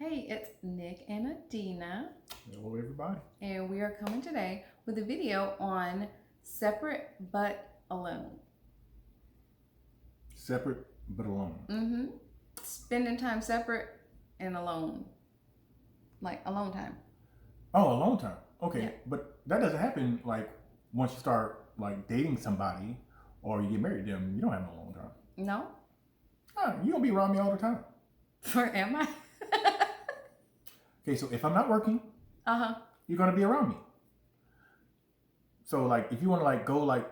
Hey, it's Nik and Adinah, Hello, everybody. and we are coming today with a video on separate but alone. Separate but alone. Mm-hmm. Spending time separate and alone. Like alone time. Oh, alone time. Okay, Yeah. but that doesn't happen like once you start like dating somebody or you get married to them. You don't have no alone time. No? You gonna be around me all the time. Or am I? Okay, so if I'm not working, Uh-huh. you're gonna be around me. So like, if you want to like go like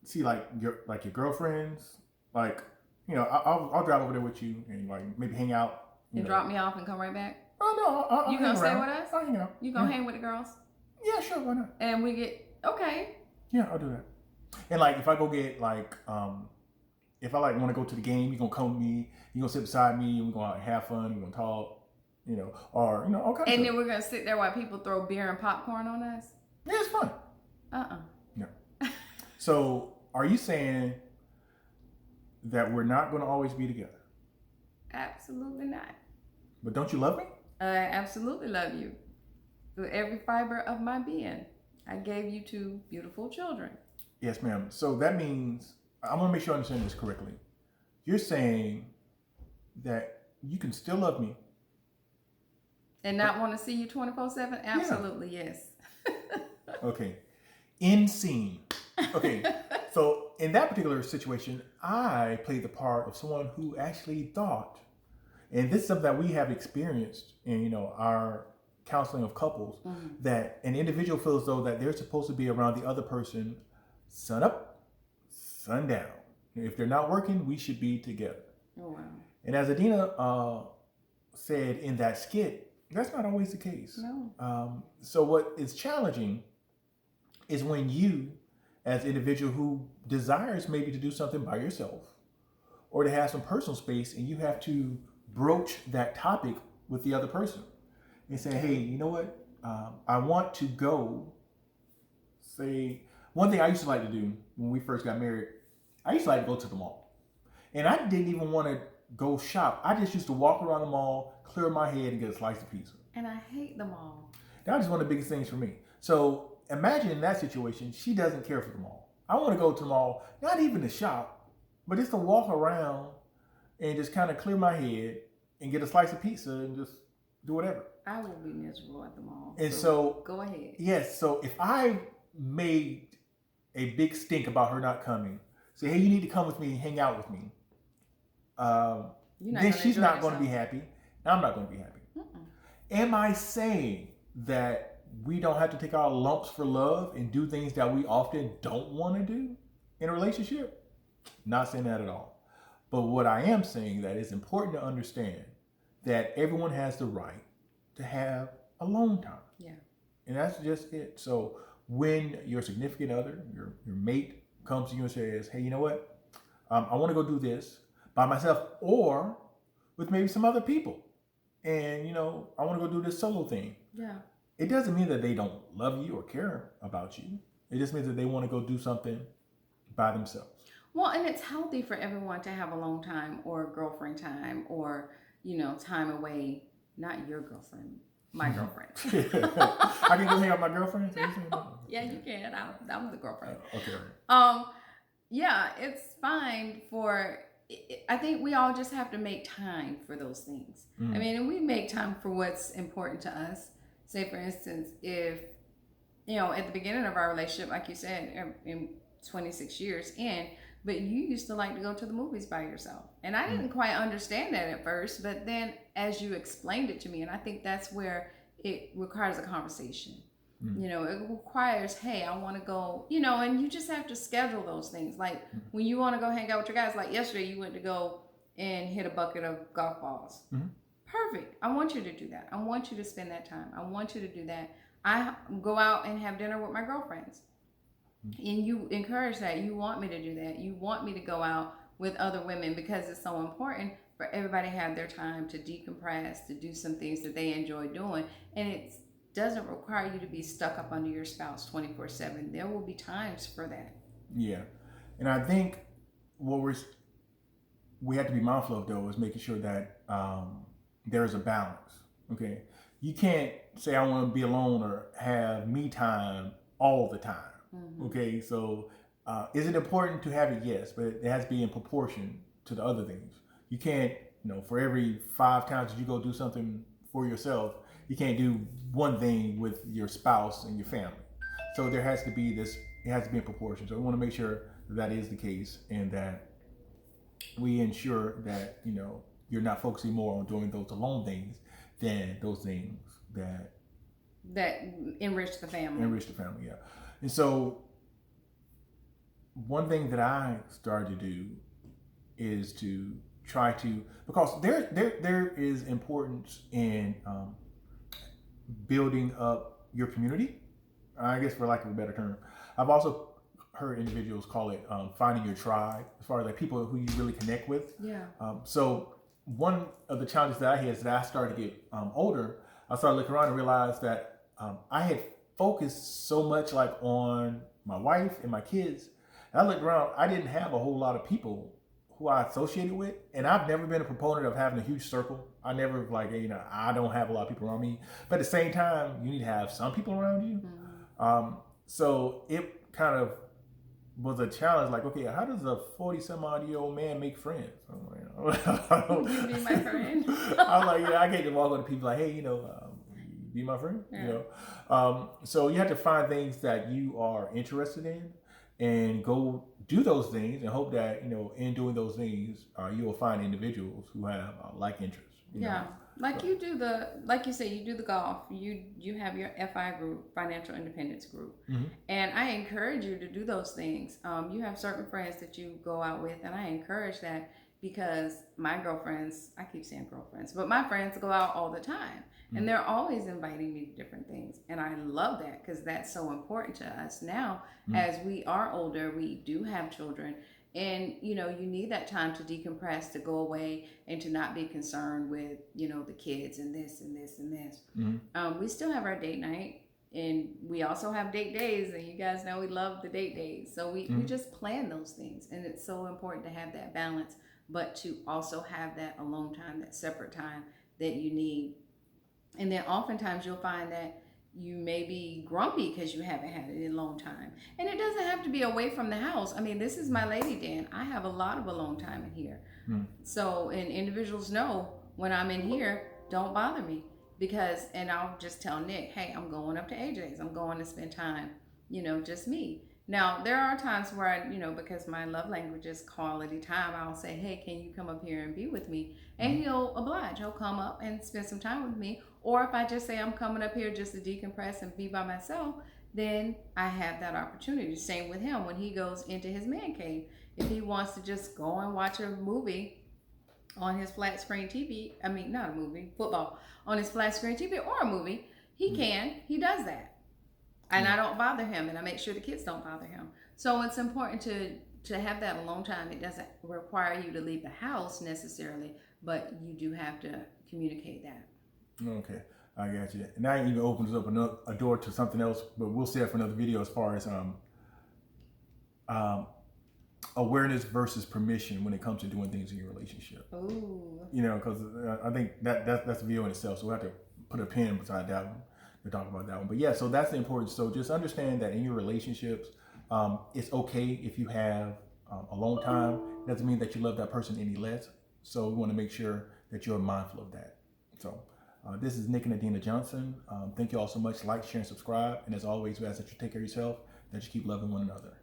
see like your girlfriends, like I'll drive over there with you and like maybe hang out. And drop me off and come right back? Oh no, I'll You hang gonna stay around. with us? I'll hang out. You gonna hang with the girls? Yeah, sure, why not? And we get, okay. Yeah, I'll do that. And like, if I go get like, if I like want to go to the game, you're gonna come with me. You're gonna sit beside me, and we're gonna have fun. We're gonna talk, or all kinds. And of then we're gonna sit there while people throw beer and popcorn on us? Yeah, it's fun. Uh-uh. So, are you saying that we're not gonna always be together? Absolutely not. But don't you love me? I absolutely love you. With every fiber of my being. I gave you two beautiful children. Yes, ma'am. So that means I want to make sure I understand this correctly. You're saying that you can still love me And not want to see you 24/7? Absolutely, yes. Okay. In scene. Okay. So in that particular situation, I played the part of someone who actually thought, and this is something that we have experienced in, our counseling of couples, that an individual feels though that they're supposed to be around the other person sun up, sun down. If they're not working, we should be together. Oh, wow. And as Adina said in that skit, that's not always the case. No. So what is challenging is when you, as an individual who desires maybe to do something by yourself or to have some personal space, and you have to broach that topic with the other person and say, hey, you know what? I want to go, say, one thing I used to like to do when we first got married, I used to like to go to the mall. And I didn't even want to go shop. I just used to walk around the mall, clear my head, and get a slice of pizza. And I hate the mall. That was one of the biggest things for me. So imagine in that situation, she doesn't care for the mall. I want to go to the mall, not even to shop, but just to walk around and just kind of clear my head and get a slice of pizza and just do whatever. I will be miserable at the mall. And so go ahead. Yes. So if I made a big stink about her not coming, say, hey, you need to come with me and hang out with me, then she's not going to be happy, and I'm not going to be happy. Am I saying that we don't have to take our lumps for love and do things that we often don't want to do in a relationship? Not saying that at all. But what I am saying that it's important to understand that everyone has the right to have alone time. Yeah. And that's just it. So when your significant other, your mate comes to you and says, hey, you know what? I want to go do this by myself or with maybe some other people. And, I want to go do this solo thing. Yeah. It doesn't mean that they don't love you or care about you. It just means that they want to go do something by themselves. Well, and it's healthy for everyone to have alone time or girlfriend time or, time away. Not your girlfriend, my girlfriend. I can go hang out with my girlfriend? Yeah, you can. I'm the girlfriend. Okay. Yeah, it's fine for, I think we all just have to make time for those things. I mean, and we make time for what's important to us. Say, for instance, if, at the beginning of our relationship, like you said, in 26 years in, but you used to like to go to the movies by yourself. And I didn't quite understand that at first, but then as you explained it to me, and I think that's where it requires a conversation. It requires, hey, I want to go, and you just have to schedule those things. Like when you want to go hang out with your guys, like yesterday you went to go and hit a bucket of golf balls. Perfect. I want you to do that. I want you to spend that time. I want you to do that. I go out and have dinner with my girlfriends. And you encourage that. You want me to do that. You want me to go out with other women because it's so important for everybody to have their time to decompress, to do some things that they enjoy doing. And it doesn't require you to be stuck up under your spouse 24/7. There will be times for that. Yeah. And I think what we have to be mindful of, though, is making sure that there is a balance. Okay, you can't say I want to be alone or have me time all the time. Okay, so is it important to have it? Yes, but it has to be in proportion to the other things. You can't, for every 5 times that you go do something for yourself, you can't do one thing with your spouse and your family. So there has to be this. It has to be in proportion. So we want to make sure that is the case, and that we ensure that you're not focusing more on doing those alone things than those things that enrich the family. Yeah. And so one thing that I started to do is to try to, because there is importance in building up your community, I guess, for lack of a better term. I've also heard individuals call it finding your tribe, as far as like people who you really connect with. Yeah. So one of the challenges that I had is that I started to get older. I started looking around and realized that I had focused so much like on my wife and my kids. And I looked around, I didn't have a whole lot of people who I associated with. And I've never been a proponent of having a huge circle. I never I don't have a lot of people around me. But at the same time, you need to have some people around you. So it kind of was a challenge, like, okay, how does a 40-some-odd-year-old man make friends? Be my friend. I'm like, I can't just walk up to people like, hey, be my friend. Yeah. So you have to find things that you are interested in and go do those things and hope that, in doing those things, you will find individuals who have like interests. Like you do like you say, you do the golf, you have your FI group, financial independence group. And I encourage you to do those things. You have certain friends that you go out with, and I encourage that, because my girlfriends, I keep saying girlfriends, but my friends go out all the time, and they're always inviting me to different things. And I love that, because that's so important to us now. As we are older, we do have children. And, you need that time to decompress, to go away, and to not be concerned with, the kids and this and this and this. We still have our date night, and we also have date days. And you guys know we love the date days. So we just plan those things. And it's so important to have that balance, but to also have that alone time, that separate time that you need. And then oftentimes you'll find that you may be grumpy because you haven't had it in a long time. And it doesn't have to be away from the house. I mean, this is my lady den. I have a lot of alone time in here. So, and individuals know when I'm in here, don't bother me, and I'll just tell Nick, hey, I'm going up to AJ's. I'm going to spend time, just me. Now, there are times where I, because my love language is quality time, I'll say, hey, can you come up here and be with me? And he'll oblige. He'll come up and spend some time with me. Or if I just say I'm coming up here just to decompress and be by myself, then I have that opportunity. Same with him when he goes into his man cave. If he wants to just go and watch a movie on his flat screen TV, not a movie, football, on his flat screen TV or a movie, he does that. And I don't bother him, and I make sure the kids don't bother him. So it's important to have that alone time. It doesn't require you to leave the house necessarily, but you do have to communicate that. Okay, I got you. And that even opens up a door to something else, but we'll say it for another video, as far as awareness versus permission when it comes to doing things in your relationship. Ooh. Because I think that's a video in itself, so we'll have to put a pin beside that one to talk about that one. But yeah, so that's the importance. So just understand that in your relationships, it's okay if you have alone time. It doesn't mean that you love that person any less. So we want to make sure that you're mindful of that. So this is Nik and Adinah Johnson. Thank you all so much. Like, share, and subscribe. And as always, we ask that you take care of yourself, that you keep loving one another.